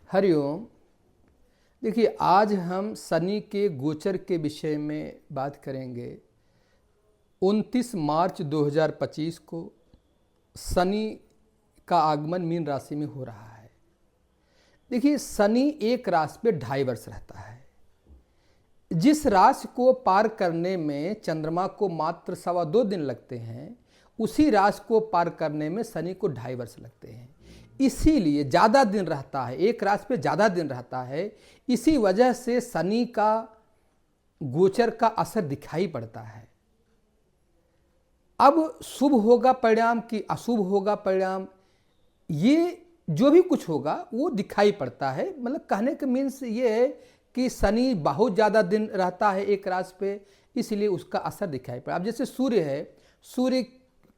हरिओम। देखिए, आज हम शनि के गोचर के विषय में बात करेंगे। 29 मार्च 2025 को शनि का आगमन मीन राशि में हो रहा है। देखिए, शनि एक राशि पे 2.5 वर्ष रहता है। जिस राशि को पार करने में चंद्रमा को मात्र 2.25 दिन लगते हैं, उसी राशि को पार करने में शनि को 2.5 वर्ष लगते हैं। इसीलिए ज़्यादा दिन रहता है, एक राशि पे ज़्यादा दिन रहता है। इसी वजह से शनि का गोचर का असर दिखाई पड़ता है। अब शुभ होगा परिणाम कि अशुभ होगा परिणाम, ये जो भी कुछ होगा वो दिखाई पड़ता है। मतलब कहने का मीन्स ये है कि शनि बहुत ज़्यादा दिन रहता है एक राशि पे, इसलिए उसका असर दिखाई पड़ा। अब जैसे सूर्य है, सूर्य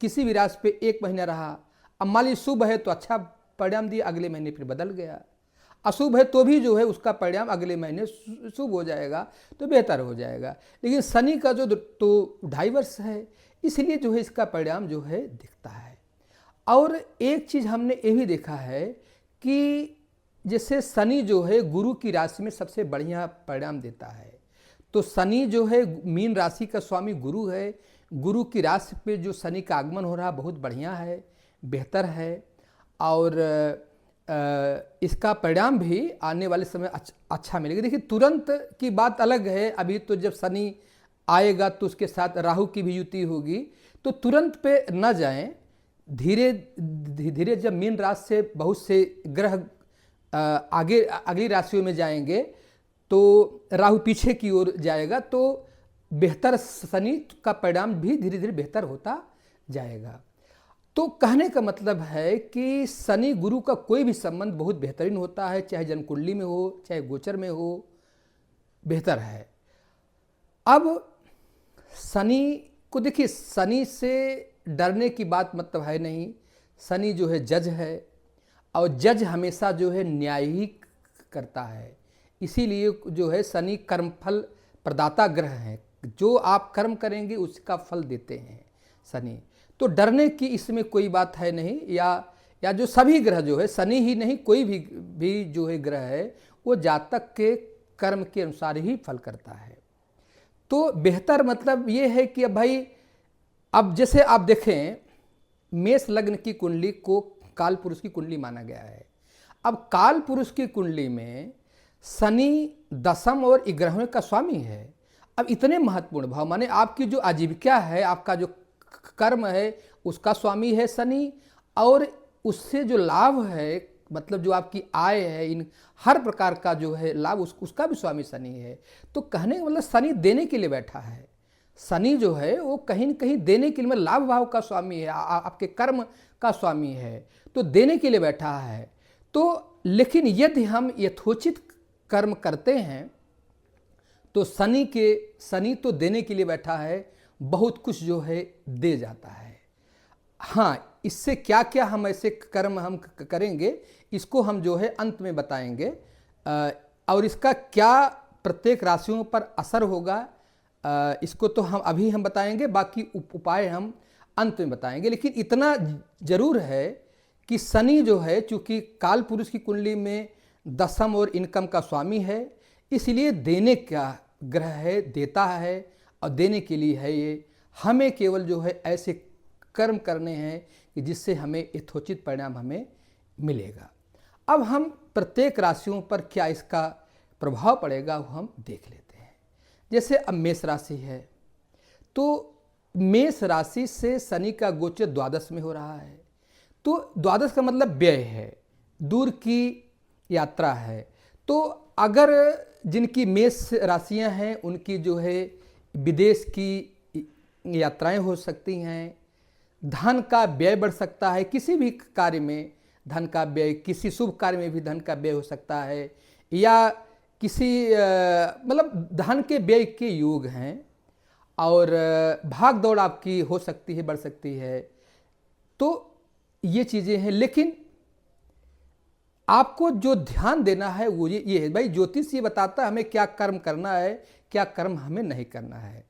किसी भी राशि पे 1 महीना रहा, अब मान लीजिए शुभ है तो अच्छा परिणाम दिया, अगले महीने फिर बदल गया। अशुभ है तो भी जो है उसका परिणाम अगले महीने शुभ हो जाएगा, तो बेहतर हो जाएगा। लेकिन शनि का जो तो 2.5 वर्ष है, इसलिए जो है इसका परिणाम जो है दिखता है। और एक चीज़ हमने ये भी देखा है कि जैसे शनि जो है गुरु की राशि में सबसे बढ़िया परिणाम देता है। तो शनि जो है मीन राशि का स्वामी गुरु है। गुरु की राशि पे जो शनि का आगमन हो रहा बहुत बढ़िया है, बेहतर है। और इसका परिणाम भी आने वाले समय अच्छा मिलेगा। देखिए, तुरंत की बात अलग है। अभी तो जब शनि आएगा तो उसके साथ राहु की भी युति होगी, तो तुरंत पे न जाएं। धीरे धीरे जब मीन राशि से बहुत से ग्रह आगे अगली राशियों में जाएंगे तो राहु पीछे की ओर जाएगा, तो बेहतर शनि का परिणाम भी धीरे धीरे बेहतर होता जाएगा। तो कहने का मतलब है कि शनि गुरु का कोई भी संबंध बहुत बेहतरीन होता है, चाहे जन्मकुंडली में हो चाहे गोचर में हो, बेहतर है। अब शनि को देखिए, शनि से डरने की बात मतलब है नहीं। शनि जो है जज है, और जज हमेशा जो है न्याय ही करता है। इसीलिए जो है शनि कर्मफल प्रदाता ग्रह है। जो आप कर्म करेंगे उसका फल देते हैं शनि। तो डरने की इसमें कोई बात है नहीं। या जो सभी ग्रह जो है, शनि ही नहीं कोई भी जो है ग्रह है, वो जातक के कर्म के अनुसार ही फल करता है। तो बेहतर मतलब ये है कि अब भाई, अब जैसे आप देखें, मेष लग्न की कुंडली को काल पुरुष की कुंडली माना गया है। अब काल पुरुष की कुंडली में शनि दशम और 11वें का स्वामी है। अब इतने महत्वपूर्ण भाव, माने आपकी जो आजीविका है, आपका जो कर्म है, उसका स्वामी है शनि, और उससे जो लाभ है, मतलब जो आपकी आय है, इन हर प्रकार का जो है लाभ उसका भी स्वामी शनि है। तो कहने का मतलब शनि देने के लिए बैठा है। शनि जो है वो कहीं न कहीं देने के लिए, लाभ भाव का स्वामी है, आपके कर्म का स्वामी है, तो देने के लिए बैठा है। तो लेकिन यदि हम यथोचित कर्म करते हैं तो शनि तो देने के लिए बैठा है, बहुत कुछ जो है दे जाता है। हाँ, इससे क्या क्या हम ऐसे कर्म हम करेंगे, इसको हम जो है अंत में बताएंगे। और इसका क्या प्रत्येक राशियों पर असर होगा, इसको तो हम बताएंगे, बाकी उपाय हम अंत में बताएंगे। लेकिन इतना जरूर है कि शनि जो है, चूंकि काल पुरुष की कुंडली में दशम और इनकम का स्वामी है, इसलिए देने का ग्रह है, देता है, और देने के लिए है ये। हमें केवल जो है ऐसे कर्म करने हैं कि जिससे हमें यथोचित परिणाम हमें मिलेगा। अब हम प्रत्येक राशियों पर क्या इसका प्रभाव पड़ेगा वो हम देख लेते हैं। जैसे अब मेष राशि है, तो मेष राशि से शनि का गोचर द्वादश में हो रहा है। तो द्वादश का मतलब व्यय है, दूर की यात्रा है। तो अगर जिनकी मेष राशियां हैं उनकी जो है विदेश की यात्राएं हो सकती हैं, धन का व्यय बढ़ सकता है, किसी भी कार्य में धन का व्यय, किसी शुभ कार्य में भी धन का व्यय हो सकता है, या किसी मतलब धन के व्यय के योग हैं, और भाग दौड़ आपकी हो सकती है, बढ़ सकती है। तो ये चीज़ें हैं। लेकिन आपको जो ध्यान देना है वो ये है भाई, ज्योतिष ये बताता है हमें क्या कर्म करना है, क्या कर्म हमें नहीं करना है।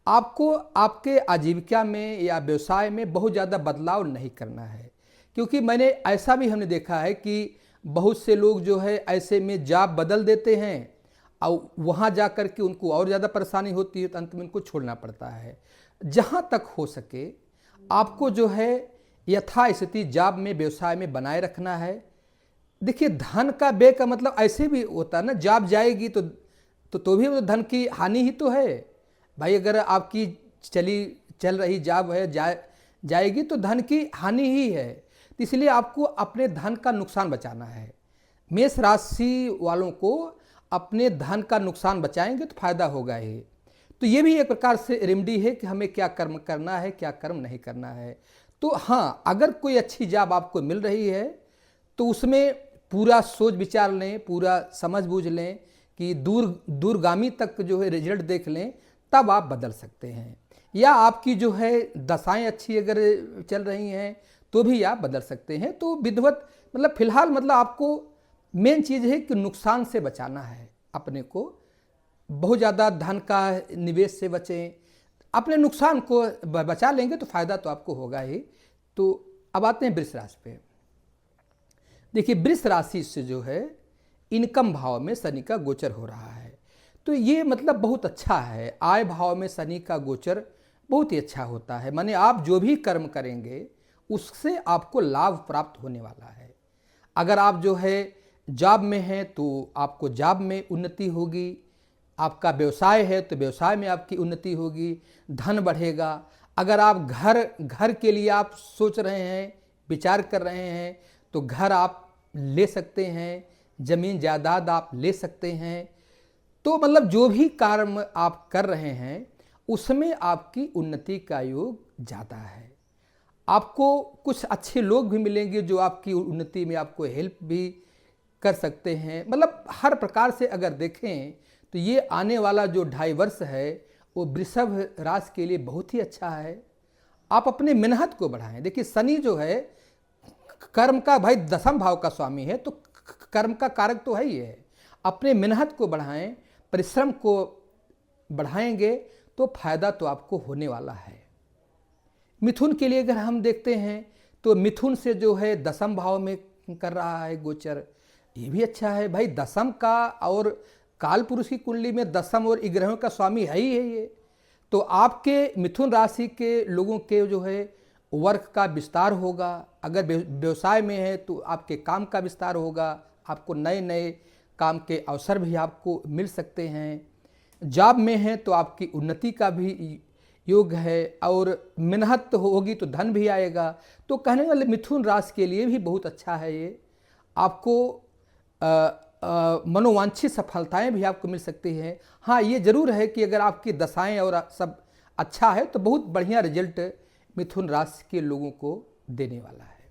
आपको आपके आजीविका में या व्यवसाय में बहुत ज़्यादा बदलाव नहीं करना है, क्योंकि मैंने ऐसा भी हमने देखा है कि बहुत से लोग जो है ऐसे में जॉब बदल देते हैं और वहाँ जा कर के उनको और ज़्यादा परेशानी होती है, तो अंत में उनको छोड़ना पड़ता है। जहाँ तक हो सके आपको जो है यथास्थिति जॉब में, व्यवसाय में बनाए रखना है। देखिए, धन का व्यय का मतलब ऐसे भी होता है ना, जॉब जाएगी तो भी वो धन की हानि ही तो है भाई। अगर आपकी चल रही जॉब है, जाएगी तो धन की हानि ही है। तो इसलिए आपको अपने धन का नुकसान बचाना है। मेष राशि वालों को अपने धन का नुकसान बचाएंगे तो फायदा होगा ही। तो ये भी एक प्रकार से रेमेडी है कि हमें क्या कर्म करना है, क्या कर्म नहीं करना है। तो हाँ, अगर कोई अच्छी जॉब आपको मिल रही है तो उसमें पूरा सोच विचार लें, पूरा समझ बूझ लें कि दूरगामी तक जो है रिजल्ट देख लें, तब आप बदल सकते हैं। या आपकी जो है दशाएं अच्छी अगर चल रही हैं तो भी आप बदल सकते हैं। तो विधिवत मतलब फिलहाल मतलब आपको मेन चीज़ है कि नुकसान से बचाना है अपने को। बहुत ज़्यादा धन का निवेश से बचें, अपने नुकसान को बचा लेंगे तो फायदा तो आपको होगा ही। तो अब आते हैं वृष राशि पे। देखिए, वृष राशि से जो है इनकम भाव में शनि का गोचर हो रहा है, तो ये मतलब बहुत अच्छा है। आय भाव में शनि का गोचर बहुत ही अच्छा होता है, माने आप जो भी कर्म करेंगे उससे आपको लाभ प्राप्त होने वाला है। अगर आप जो है जॉब में हैं तो आपको जॉब में उन्नति होगी, आपका व्यवसाय है तो व्यवसाय में आपकी उन्नति होगी, धन बढ़ेगा। अगर आप घर के लिए आप सोच रहे हैं, विचार कर रहे हैं, तो घर आप ले सकते हैं, जमीन जायदाद आप ले सकते हैं। तो मतलब जो भी कार्य आप कर रहे हैं उसमें आपकी उन्नति का योग ज़्यादा है। आपको कुछ अच्छे लोग भी मिलेंगे जो आपकी उन्नति में आपको हेल्प भी कर सकते हैं। मतलब हर प्रकार से अगर देखें तो ये आने वाला जो 2.5 वर्ष है वो वृषभ राशि के लिए बहुत ही अच्छा है। आप अपने मेहनत को बढ़ाएं। देखिए, शनि जो है कर्म का भाई 10वें भाव का स्वामी है, तो कर्म का कारक तो है ही है। अपने मेहनत को बढ़ाएं, परिश्रम को बढ़ाएंगे तो फायदा तो आपको होने वाला है। मिथुन के लिए अगर हम देखते हैं तो मिथुन से जो है 10वें भाव में कर रहा है गोचर, ये भी अच्छा है भाई। 10वें का और काल पुरुष की कुंडली में 10वें और 11वें का स्वामी है ही है ये। तो आपके मिथुन राशि के लोगों के जो है वर्क का विस्तार होगा। अगर व्यवसाय में है तो आपके काम का विस्तार होगा, आपको नए नए काम के अवसर भी आपको मिल सकते हैं। जॉब में है तो आपकी उन्नति का भी योग है, और मेहनत होगी तो धन भी आएगा। तो कहने वाले मिथुन राशि के लिए भी बहुत अच्छा है ये। आपको मनोवांछित सफलताएं भी आपको मिल सकती हैं। हाँ, ये जरूर है कि अगर आपकी दशाएं और सब अच्छा है तो बहुत बढ़िया रिजल्ट मिथुन राशि के लोगों को देने वाला है।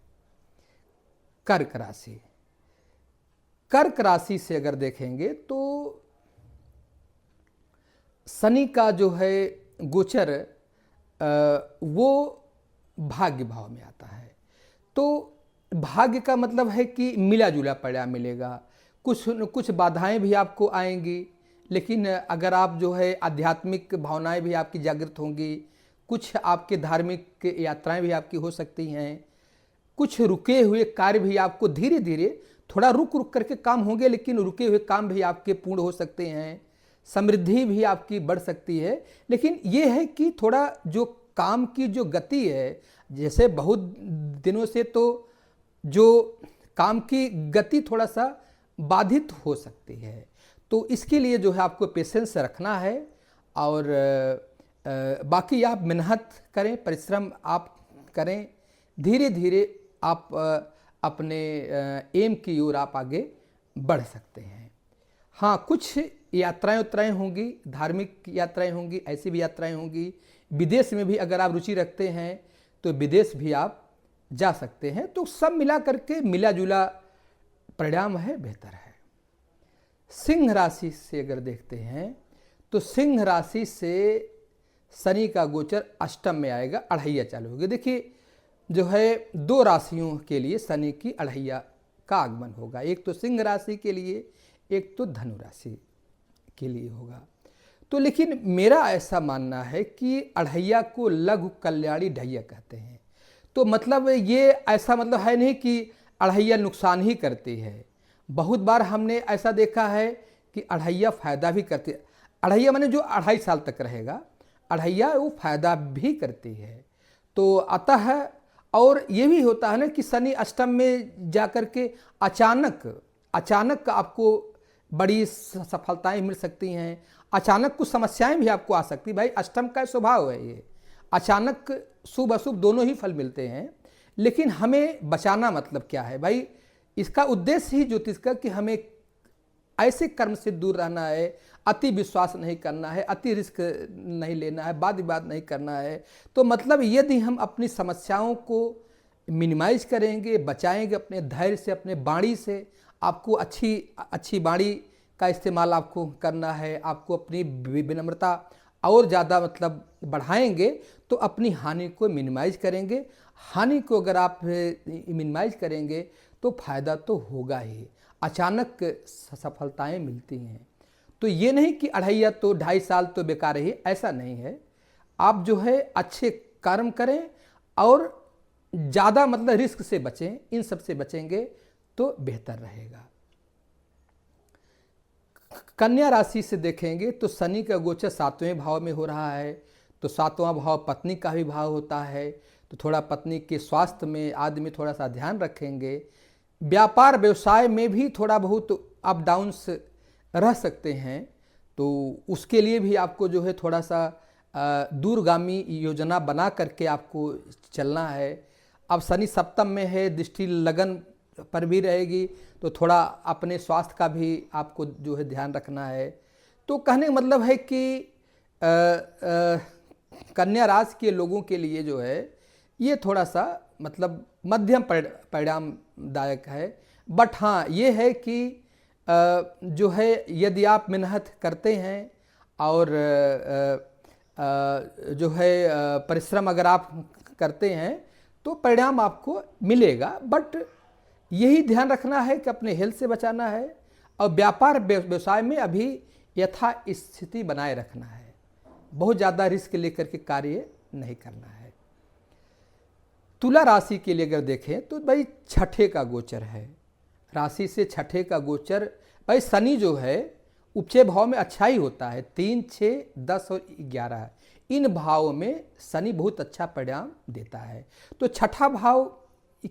कर्क राशि, कर्क राशि से अगर देखेंगे तो शनि का जो है गोचर वो भाग्य भाव में आता है। तो भाग्य का मतलब है कि मिला जुला परिणाम मिलेगा। कुछ बाधाएं भी आपको आएंगी, लेकिन अगर आप जो है आध्यात्मिक भावनाएं भी आपकी जागृत होंगी, कुछ आपके धार्मिक यात्राएं भी आपकी हो सकती हैं, कुछ रुके हुए कार्य भी आपको धीरे धीरे थोड़ा रुक करके काम होंगे, लेकिन रुके हुए काम भी आपके पूर्ण हो सकते हैं। समृद्धि भी आपकी बढ़ सकती है। लेकिन ये है कि थोड़ा जो काम की जो गति है, जैसे बहुत दिनों से तो जो काम की गति थोड़ा सा बाधित हो सकती है। तो इसके लिए जो है आपको पेशेंस रखना है, और बाकी आप मेहनत करें, परिश्रम आप करें, धीरे धीरे आप अपने एम की ओर आप आगे बढ़ सकते हैं। हाँ, कुछ यात्राएं होंगी, धार्मिक यात्राएं होंगी, ऐसी भी यात्राएं होंगी। विदेश में भी अगर आप रुचि रखते हैं तो विदेश भी आप जा सकते हैं। तो सब मिला करके मिला जुला परिणाम है, बेहतर है। सिंह राशि से अगर देखते हैं तो सिंह राशि से शनि का गोचर अष्टम में आएगा, अढ़ैया चालू होगी। देखिए, जो है 2 राशियों के लिए शनि की अढ़ैया का आगमन होगा। एक तो सिंह राशि के लिए, एक तो धनु राशि के लिए होगा। तो लेकिन मेरा ऐसा मानना है कि अढ़ैया को लघु कल्याणी ढैया कहते हैं। तो मतलब ये ऐसा मतलब है नहीं कि अढ़ैया नुकसान ही करती है। बहुत बार हमने ऐसा देखा है कि अढ़ैया फायदा भी करती है। अढ़ैया माने जो 2.5 साल तक रहेगा, अढ़ैया वो फायदा भी करती है। तो अतः और ये भी होता है ना कि शनि अष्टम में जाकर के अचानक आपको बड़ी सफलताएं मिल सकती हैं, अचानक कुछ समस्याएं भी आपको आ सकती। भाई अष्टम का स्वभाव है ये, अचानक शुभ अशुभ दोनों ही फल मिलते हैं। लेकिन हमें बचाना मतलब क्या है भाई, इसका उद्देश्य ही ज्योतिष का कि हमें ऐसे कर्म से दूर रहना है, अति विश्वास नहीं करना है, अति रिस्क नहीं लेना है, वाद विवाद नहीं करना है। तो मतलब यदि हम अपनी समस्याओं को मिनिमाइज करेंगे, बचाएंगे अपने धैर्य से, अपने वाणी से, आपको अच्छी वाणी का इस्तेमाल आपको करना है, आपको अपनी विनम्रता और ज़्यादा मतलब बढ़ाएंगे तो अपनी हानि को मिनिमाइज करेंगे। हानि को अगर आप मिनिमाइज करेंगे तो फायदा तो होगा ही, अचानक सफलताएं मिलती हैं। तो ये नहीं कि अढ़ैया तो 2.5 साल तो बेकार ही, ऐसा नहीं है। आप जो है अच्छे कर्म करें और ज़्यादा मतलब रिस्क से बचें, इन सब से बचेंगे तो बेहतर रहेगा। कन्या राशि से देखेंगे तो शनि का गोचर 7वें भाव में हो रहा है। तो 7वां भाव पत्नी का भी भाव होता है, तो थोड़ा पत्नी के स्वास्थ्य में आदि में थोड़ा सा ध्यान रखेंगे। व्यापार व्यवसाय में भी थोड़ा बहुत अप डाउन्स रह सकते हैं, तो उसके लिए भी आपको जो है थोड़ा सा दूरगामी योजना बना करके आपको चलना है। अब शनि सप्तम में है, दृष्टि लगन पर भी रहेगी, तो थोड़ा अपने स्वास्थ्य का भी आपको जो है ध्यान रखना है। तो कहने का मतलब है कि कन्या राशि के लोगों के लिए जो है ये थोड़ा सा मतलब मध्यम परिणामदायक है। बट हाँ ये है कि जो है यदि आप मेहनत करते हैं और जो है परिश्रम अगर आप करते हैं तो परिणाम आपको मिलेगा। बट यही ध्यान रखना है कि अपने हेल्थ से बचाना है और व्यापार व्यवसाय में अभी यथा स्थिति बनाए रखना है, बहुत ज़्यादा रिस्क लेकर के कार्य नहीं करना है। तुला राशि के लिए अगर देखें तो भाई छठे का गोचर है, राशि से छठे का गोचर। भाई शनि जो है उपचय भाव में अच्छा ही होता है, 3, 6, 10 और 11 इन भावों में शनि बहुत अच्छा परिणाम देता है। तो छठा भाव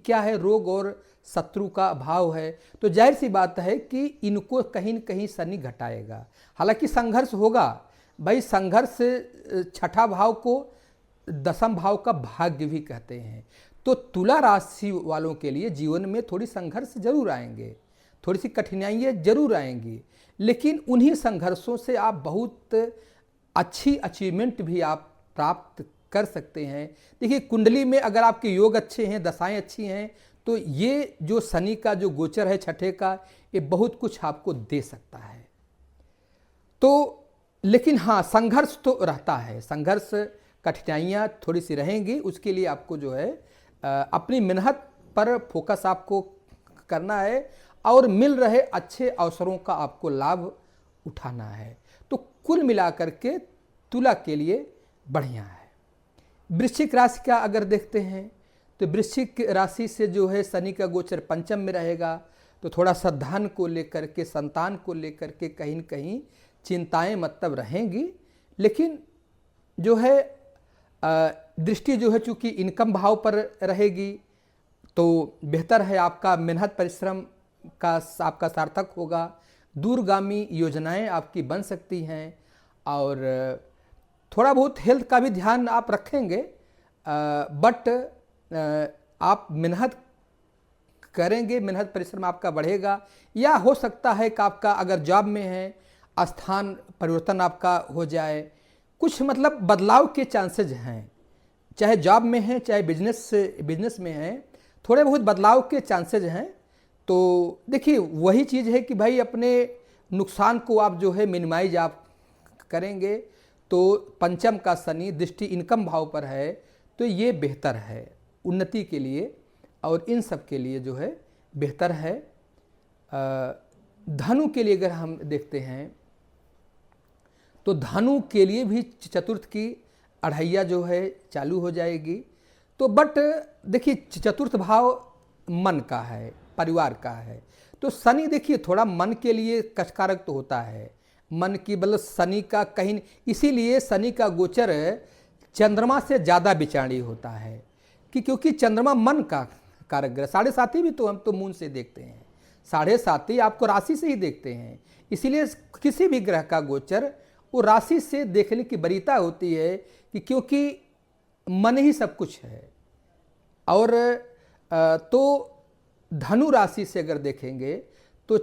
क्या है, रोग और शत्रु का भाव है, तो जाहिर सी बात है कि इनको कहीं न कहीं शनि घटाएगा। हालांकि संघर्ष होगा भाई, संघर्ष छठा भाव को 10वें भाव का भाग्य भी कहते हैं। तो तुला राशि वालों के लिए जीवन में थोड़ी संघर्ष जरूर आएंगे, थोड़ी सी कठिनाइयाँ जरूर आएंगी, लेकिन उन्हीं संघर्षों से आप बहुत अच्छी अचीवमेंट भी आप प्राप्त कर सकते हैं। देखिए कुंडली में अगर आपके योग अच्छे हैं, दशाएं अच्छी हैं, तो ये जो शनि का जो गोचर है छठे का, ये बहुत कुछ आपको दे सकता है। तो लेकिन हाँ संघर्ष तो रहता है, संघर्ष कठिनाइयाँ थोड़ी सी रहेंगी, उसके लिए आपको जो है अपनी मेहनत पर फोकस आपको करना है और मिल रहे अच्छे अवसरों का आपको लाभ उठाना है। तो कुल मिलाकर के तुला के लिए बढ़िया है। वृश्चिक राशि का अगर देखते हैं तो वृश्चिक राशि से जो है शनि का गोचर पंचम में रहेगा, तो थोड़ा सा धन को लेकर के, संतान को लेकर के कहीं न कहीं चिंताएं मतलब रहेंगी। लेकिन जो है दृष्टि जो है चूँकि इनकम भाव पर रहेगी, तो बेहतर है, आपका मेहनत परिश्रम का आपका सार्थक होगा, दूरगामी योजनाएं आपकी बन सकती हैं और थोड़ा बहुत हेल्थ का भी ध्यान आप रखेंगे। बट आप मेहनत करेंगे, मेहनत परिश्रम आपका बढ़ेगा। या हो सकता है कि आपका अगर जॉब में है स्थान परिवर्तन आपका हो जाए, कुछ मतलब बदलाव के चांसेज हैं, चाहे जॉब में है चाहे बिजनेस में है, थोड़े बहुत बदलाव के चांसेज हैं। तो देखिए वही चीज़ है कि भाई अपने नुकसान को आप जो है मिनिमाइज आप करेंगे, तो पंचम का शनि दृष्टि इनकम भाव पर है, तो ये बेहतर है उन्नति के लिए और इन सब के लिए जो है बेहतर है। धनु के लिए अगर हम देखते हैं तो धनु के लिए भी चतुर्थ की अढ़ैया जो है चालू हो जाएगी। तो बट देखिए चतुर्थ भाव मन का है, परिवार का है। तो शनि देखिए थोड़ा मन के लिए कष्टकारक तो होता है, मन की मतलब शनि का कहीं, इसीलिए शनि का गोचर चंद्रमा से ज़्यादा विचारी होता है कि क्योंकि चंद्रमा मन का कारक ग्रह, साढ़े साथी भी तो हम तो मून से देखते हैं, साढ़े साथी आपको राशि से ही देखते हैं। इसीलिए किसी भी ग्रह का गोचर वो राशि से देखने की वरीयता होती है कि क्योंकि मन ही सब कुछ है। और तो धनु राशि से अगर देखेंगे तो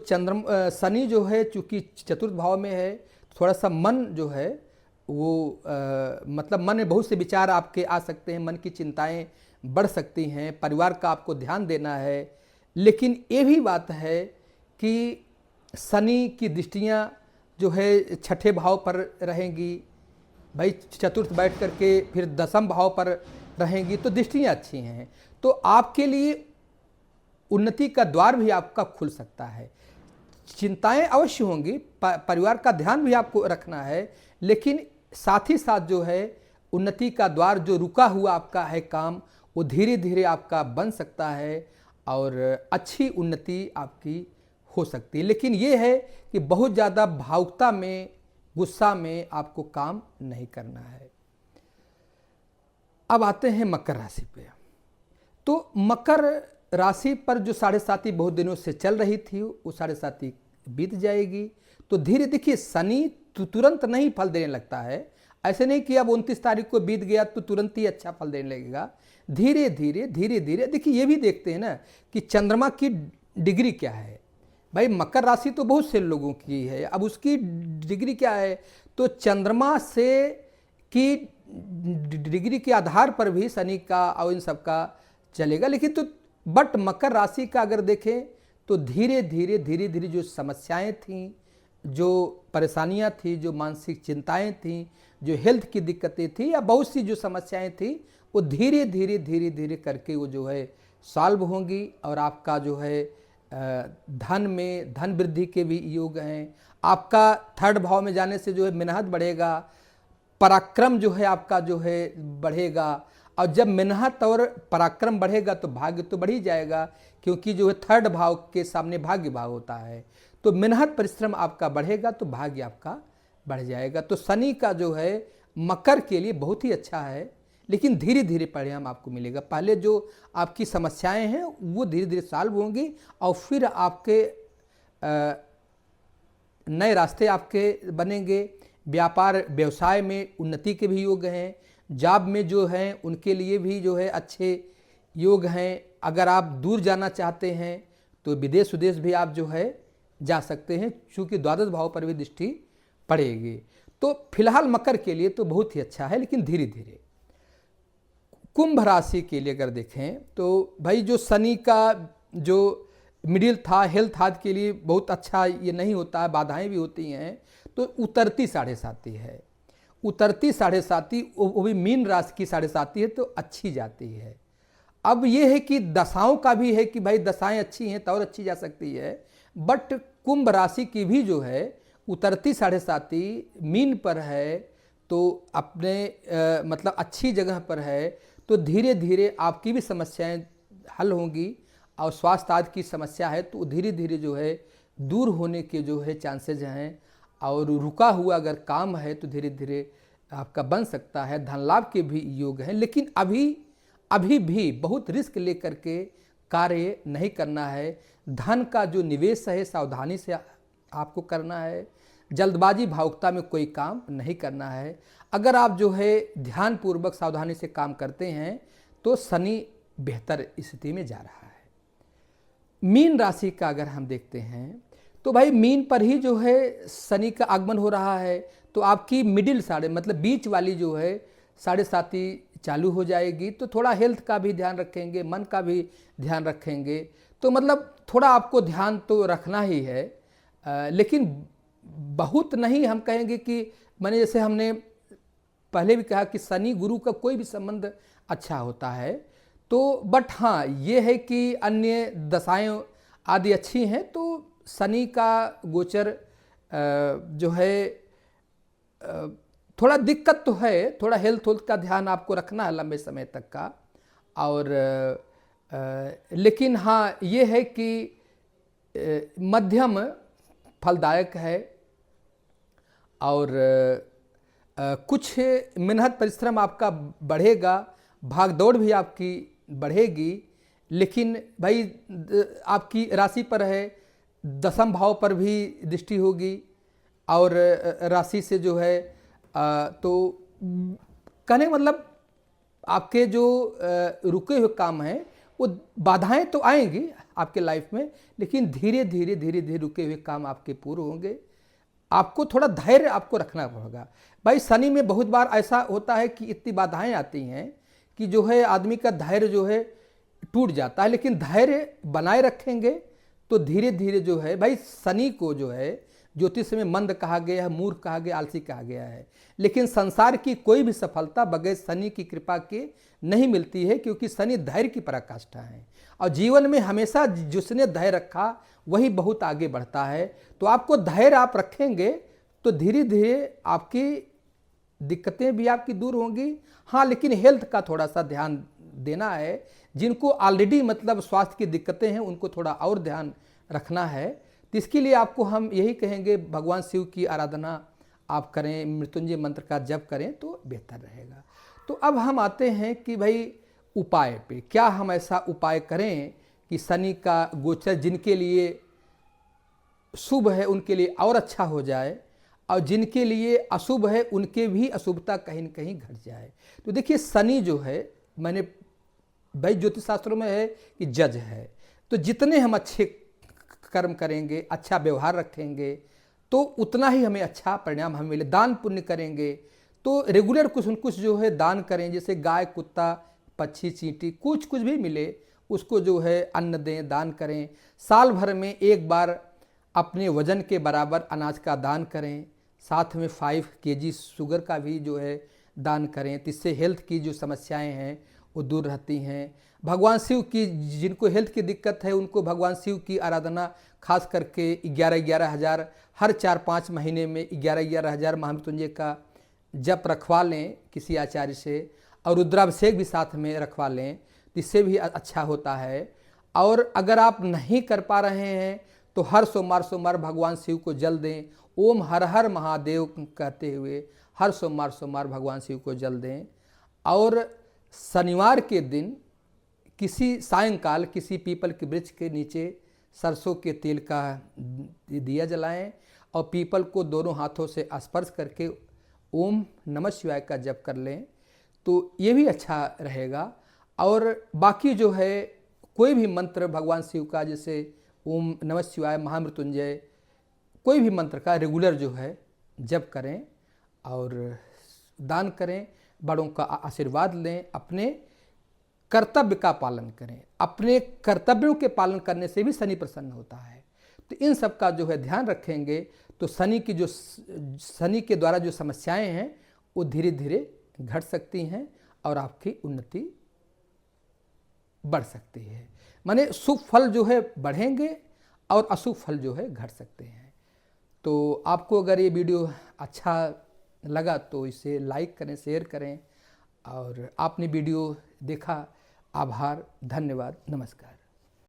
शनि जो है चूंकि चतुर्थ भाव में है, थोड़ा सा मन जो है वो मतलब मन में बहुत से विचार आपके आ सकते हैं, मन की चिंताएं बढ़ सकती हैं, परिवार का आपको ध्यान देना है। लेकिन ये भी बात है कि शनि की दृष्टियां जो है छठे भाव पर रहेंगी, भाई चतुर्थ बैठ करके फिर दसम भाव पर रहेंगी, तो दृष्टियाँ अच्छी हैं, तो आपके लिए उन्नति का द्वार भी आपका खुल सकता है। चिंताएं अवश्य होंगी, परिवार का ध्यान भी आपको रखना है, लेकिन साथ ही साथ जो है उन्नति का द्वार जो रुका हुआ आपका है काम, वो धीरे धीरे आपका बन सकता है और अच्छी उन्नति आपकी हो सकती है। लेकिन ये है कि बहुत ज़्यादा भावुकता में, गुस्सा में आपको काम नहीं करना है। अब आते हैं मकर राशि पे। तो मकर राशि पर जो साढ़े साती बहुत दिनों से चल रही थी वो साढ़े साती बीत जाएगी। तो धीरे देखिए शनि तुरंत नहीं फल देने लगता है, ऐसे नहीं कि अब 29 तारीख को बीत गया तो तुरंत ही अच्छा फल देने लगेगा। धीरे धीरे देखिए ये भी देखते हैं ना कि चंद्रमा की डिग्री क्या है। भाई मकर राशि तो बहुत से लोगों की है, अब उसकी डिग्री क्या है, तो चंद्रमा से की डिग्री के आधार पर भी शनि का और इन सब का चलेगा। लेकिन तो बट मकर राशि का अगर देखें तो धीरे धीरे जो समस्याएं थीं, जो परेशानियां थी, जो मानसिक चिंताएं थीं, जो हेल्थ की दिक्कतें थी या बहुत सी जो समस्याएं थी, वो धीरे धीरे करके वो जो है सॉल्व होंगी। और आपका जो है धन में धन वृद्धि के भी योग हैं। आपका थर्ड भाव में जाने से जो है मेहनत बढ़ेगा, पराक्रम जो है आपका जो है बढ़ेगा। और जब मेहनत और पराक्रम बढ़ेगा तो भाग्य तो बढ़ ही जाएगा, क्योंकि जो है थर्ड भाव के सामने भाग्य भाव होता है। तो मेहनत परिश्रम आपका बढ़ेगा तो भाग्य आपका बढ़ जाएगा। तो शनि का जो है मकर के लिए बहुत ही अच्छा है, लेकिन धीरे धीरे परिणाम आपको मिलेगा। पहले जो आपकी समस्याएं हैं वो धीरे धीरे सॉल्व होंगी और फिर आपके नए रास्ते आपके बनेंगे। व्यापार व्यवसाय में उन्नति के भी योग हैं, जॉब में जो हैं उनके लिए भी जो है अच्छे योग हैं। अगर आप दूर जाना चाहते हैं तो विदेश उदेश भी आप जो है जा सकते हैं, चूँकि द्वादश भाव पर भी दृष्टि पड़ेगी। तो फिलहाल मकर के लिए तो बहुत ही अच्छा है, लेकिन धीरे धीरे। कुंभ राशि के लिए अगर देखें तो भाई जो शनि का जो मिडिल था, हेल्थ हाथ के लिए बहुत अच्छा ये नहीं होता है, बाधाएं भी होती हैं। तो उतरती साढ़े साती है, उतरती साढ़े साती वो भी मीन राशि की साढ़े साती है, तो अच्छी जाती है। अब ये है कि दशाओं का भी है कि भाई दशाएं अच्छी हैं तो और अच्छी जा सकती है, बट कुंभ राशि की भी जो है उतरती साढ़े साती मीन पर है, तो अपने मतलब अच्छी जगह पर है। तो धीरे धीरे आपकी भी समस्याएं हल होंगी, और स्वास्थ्य आदि की समस्या है तो धीरे धीरे जो है दूर होने के जो है चांसेज हैं। और रुका हुआ अगर काम है तो धीरे धीरे आपका बन सकता है। धन लाभ के भी योग हैं, लेकिन अभी भी बहुत रिस्क लेकर के कार्य नहीं करना है। धन का जो निवेश है सावधानी से आपको करना है, जल्दबाजी भावुकता में कोई काम नहीं करना है। अगर आप जो है ध्यानपूर्वक सावधानी से काम करते हैं तो शनि बेहतर स्थिति में जा रहा है। मीन राशि का अगर हम देखते हैं तो भाई मीन पर ही जो है शनि का आगमन हो रहा है, तो आपकी मिडिल साढ़े मतलब बीच वाली जो है साढ़े साती चालू हो जाएगी। तो थोड़ा हेल्थ का भी ध्यान रखेंगे, मन का भी ध्यान रखेंगे, तो मतलब थोड़ा आपको ध्यान तो रखना ही है। लेकिन बहुत नहीं हम कहेंगे कि मैंने जैसे हमने पहले भी कहा कि शनि गुरु का कोई भी संबंध अच्छा होता है, तो बट हाँ ये है कि अन्य दशाएं आदि अच्छी हैं। तो शनि का गोचर जो है थोड़ा दिक्कत तो है, थोड़ा हेल्थ का ध्यान आपको रखना है लंबे समय तक का। और लेकिन हाँ ये है कि मध्यम फलदायक है और कुछ मेहनत परिश्रम आपका बढ़ेगा, भाग दौड़ भी आपकी बढ़ेगी, लेकिन भाई आपकी राशि पर है, दसम भाव पर भी दृष्टि होगी और राशि से जो है तो कहने का मतलब आपके जो रुके हुए काम हैं वो बाधाएं तो आएंगी आपके लाइफ में, लेकिन धीरे धीरे धीरे धीरे रुके हुए काम आपके पूरे होंगे। आपको थोड़ा धैर्य आपको रखना पड़ेगा। भाई शनि में बहुत बार ऐसा होता है कि इतनी बाधाएं आती हैं कि जो है आदमी का धैर्य जो है टूट जाता है, लेकिन धैर्य बनाए रखेंगे तो धीरे धीरे जो है, भाई शनि को जो है ज्योतिष में मंद कहा गया है, मूर्ख कहा गया, आलसी कहा गया है, लेकिन संसार की कोई भी सफलता बगैर शनि की कृपा के नहीं मिलती है, क्योंकि शनि धैर्य की पराकाष्ठा है और जीवन में हमेशा जिसने धैर्य रखा वही बहुत आगे बढ़ता है। तो आपको धैर्य आप रखेंगे तो धीरे धीरे आपकी दिक्कतें भी आपकी दूर होंगी। हाँ, लेकिन हेल्थ का थोड़ा सा ध्यान देना है। जिनको ऑलरेडी मतलब स्वास्थ्य की दिक्कतें हैं उनको थोड़ा और ध्यान रखना है। तो इसके लिए आपको हम यही कहेंगे भगवान शिव की आराधना आप करें, मृत्युंजय मंत्र का जप करें तो बेहतर रहेगा। तो अब हम आते हैं कि भाई उपाय पे, क्या हम ऐसा उपाय करें कि शनि का गोचर जिनके लिए शुभ है उनके लिए और अच्छा हो जाए और जिनके लिए अशुभ है उनके भी अशुभता कहीं न कहीं घट जाए। तो देखिए शनि जो है, मैंने भाई ज्योतिष शास्त्रों में है कि जज है, तो जितने हम अच्छे कर्म करेंगे, अच्छा व्यवहार रखेंगे तो उतना ही हमें अच्छा परिणाम हमें मिले। दान पुण्य करेंगे तो रेगुलर कुछ न कुछ जो है दान करें, जैसे गाय, कुत्ता, पक्षी, चींटी, कुछ भी मिले उसको जो है अन्न दें, दान करें। साल भर में एक बार अपने वजन के बराबर अनाज का दान करें, साथ में 5 kg शुगर का भी जो है दान करें। तो इससे हेल्थ की जो समस्याएं हैं वो दूर रहती हैं। भगवान शिव की, जिनको हेल्थ की दिक्कत है उनको भगवान शिव की आराधना खास करके 11-11 हज़ार हर 4-5 महीने में 11-11 हज़ार महामृत्युंजय का जप रखवा लें किसी आचार्य से, और रुद्राभिषेक भी साथ में रखवा लें, इससे भी अच्छा होता है। और अगर आप नहीं कर पा रहे हैं तो हर सोमवार भगवान शिव को जल दें, ओम हर हर महादेव कहते हुए हर सोमवार भगवान शिव को जल दें। और शनिवार के दिन किसी सायंकाल किसी पीपल के वृक्ष के नीचे सरसों के तेल का दिया जलाएं और पीपल को दोनों हाथों से स्पर्श करके ओम नमः शिवाय का जप कर लें, तो ये भी अच्छा रहेगा। और बाकी जो है कोई भी मंत्र भगवान शिव का, जैसे ओम नमः शिवाय, महामृत्युंजय, कोई भी मंत्र का रेगुलर जो है जप करें और दान करें, बड़ों का आशीर्वाद लें, अपने कर्तव्य का पालन करें। अपने कर्तव्यों के पालन करने से भी शनि प्रसन्न होता है। तो इन सब का जो है ध्यान रखेंगे तो शनि के द्वारा जो समस्याएं हैं वो धीरे धीरे घट सकती हैं और आपकी उन्नति बढ़ सकती है। माने शुभ फल जो है बढ़ेंगे और अशुभ फल जो है घट सकते हैं। तो आपको अगर ये वीडियो अच्छा लगा तो इसे लाइक करें, शेयर करें, और आपने वीडियो देखा, आभार, धन्यवाद, नमस्कार।